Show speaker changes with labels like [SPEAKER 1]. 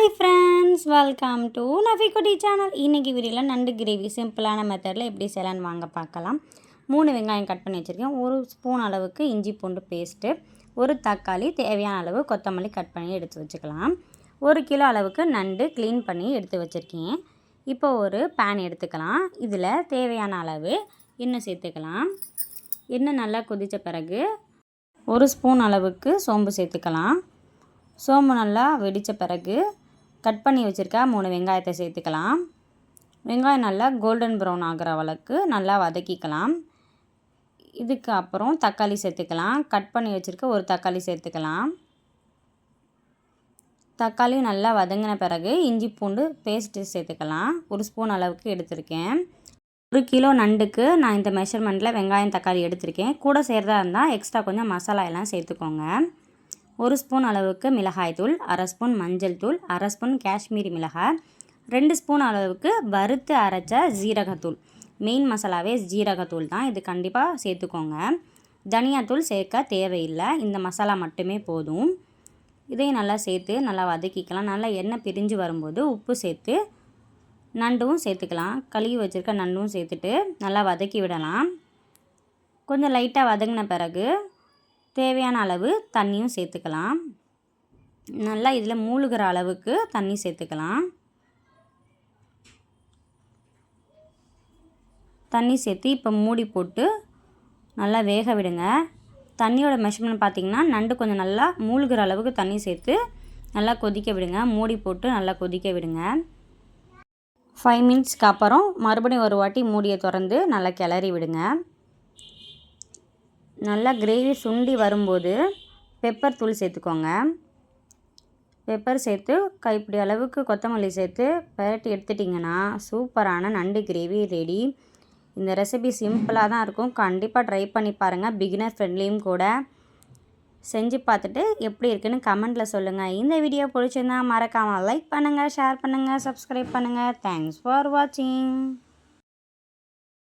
[SPEAKER 1] Hi friends, welcome to Nafikutti channel. இன்றைக்கி வீடியோவில் நண்டு கிரேவி சிம்பிளான மெத்தடில் எப்படி செய்யலான்னு வாங்க பார்க்கலாம். 3 வெங்காயம் கட் பண்ணி வச்சுருக்கேன். 1 ஸ்பூன் அளவுக்கு இஞ்சி பூண்டு பேஸ்ட்டு, 1 தக்காளி, தேவையான அளவு கொத்தமல்லி கட் பண்ணி எடுத்து வச்சுக்கலாம். 1 கிலோ அளவுக்கு நண்டு க்ளீன் பண்ணி எடுத்து வச்சுருக்கேன். இப்போ ஒரு பேன் எடுத்துக்கலாம். இதில் தேவையான அளவு எண்ணெய் சேர்த்துக்கலாம். எண்ணெய் நல்லா கொதித்த பிறகு 1 ஸ்பூன் அளவுக்கு சோம்பு சேர்த்துக்கலாம். சோம்பு நல்லா வெடித்த பிறகு கட் பண்ணி வச்சுருக்க 3 வெங்காயத்தை சேர்த்துக்கலாம். வெங்காயம் நல்லா கோல்டன் ப்ரௌன் ஆகிற அளவுக்கு நல்லா வதக்கிக்கலாம். இதுக்கு அப்புறம் தக்காளி சேர்த்துக்கலாம். கட் பண்ணி வச்சுருக்க ஒரு தக்காளி சேர்த்துக்கலாம். தக்காளி நல்லா வதங்கின பிறகு இஞ்சி பூண்டு பேஸ்ட்டு சேர்த்துக்கலாம். 1 ஸ்பூன் அளவுக்கு எடுத்திருக்கேன். 1 கிலோ நண்டுக்கு நான் இந்த மெஷர்மெண்ட்டில் வெங்காயம் தக்காளி எடுத்திருக்கேன். கூட சேர்றதா இருந்தால் எக்ஸ்ட்ரா கொஞ்சம் மசாலா எல்லாம் சேர்த்துக்கோங்க. 1 ஸ்பூன் அளவுக்கு மிளகாய் தூள், 1/2 ஸ்பூன் மஞ்சள் தூள், 1/2 ஸ்பூன் காஷ்மீரி மிளகாய், 2 ஸ்பூன் அளவுக்கு வறுத்து அரைச்ச ஜீரகத்தூள். மெயின் மசாலாவே ஜீரகத்தூள் தான், இது கண்டிப்பாக சேர்த்துக்கோங்க. தனியாத்தூள் சேர்க்க தேவையில்லை, இந்த மசாலா மட்டுமே போதும். இதையும் நல்லா சேர்த்து நல்லா வதக்கிக்கலாம். நல்லா எண்ணெய் பிரிஞ்சு வரும்போது உப்பு சேர்த்து நண்டும் சேர்த்துக்கலாம். கழுவி வச்சுருக்க நண்டும் சேர்த்துட்டு நல்லா வதக்கி விடலாம். கொஞ்சம் லைட்டாக வதங்கின பிறகு தேவையான அளவு தண்ணியும் சேர்த்துக்கலாம். நல்லா இதில் மூழ்கிற அளவுக்கு தண்ணி சேர்த்துக்கலாம். தண்ணி சேர்த்து இப்போ மூடி போட்டு நல்லா வேக விடுங்க. தண்ணியோட மெஷர்மெண்ட் பார்த்திங்கன்னா நண்டு கொஞ்சம் நல்லா மூழ்கிற அளவுக்கு தண்ணி சேர்த்து நல்லா கொதிக்க விடுங்க. மூடி போட்டு நல்லா கொதிக்க விடுங்க. 5 மினிட்ஸ்க்கு அப்புறம் மறுபடியும் ஒரு வாட்டி மூடியை திறந்து நல்லா கிளறி விடுங்க. நல்லா கிரேவி சுண்டி வரும்போது பெப்பர் தூள் சேர்த்துக்கோங்க. பெப்பர் சேர்த்து கைப்பிடி அளவுக்கு கொத்தமல்லி சேர்த்து பரட்டி எடுத்துட்டிங்கன்னா சூப்பரான நண்டு கிரேவி ரெடி. இந்த ரெசிபி சிம்பிளாக தான் இருக்கும், கண்டிப்பாக ட்ரை பண்ணி பாருங்கள். பிகினர் ஃப்ரெண்ட்லியும் கூட. செஞ்சு பார்த்துட்டு எப்படி இருக்குன்னு கமெண்ட்டில் சொல்லுங்கள். இந்த வீடியோ பிடிச்சிருந்தா மறக்காமல் லைக் பண்ணுங்கள், ஷேர் பண்ணுங்கள், சப்ஸ்கிரைப் பண்ணுங்கள். தேங்க்ஸ் ஃபார் வாட்சிங்.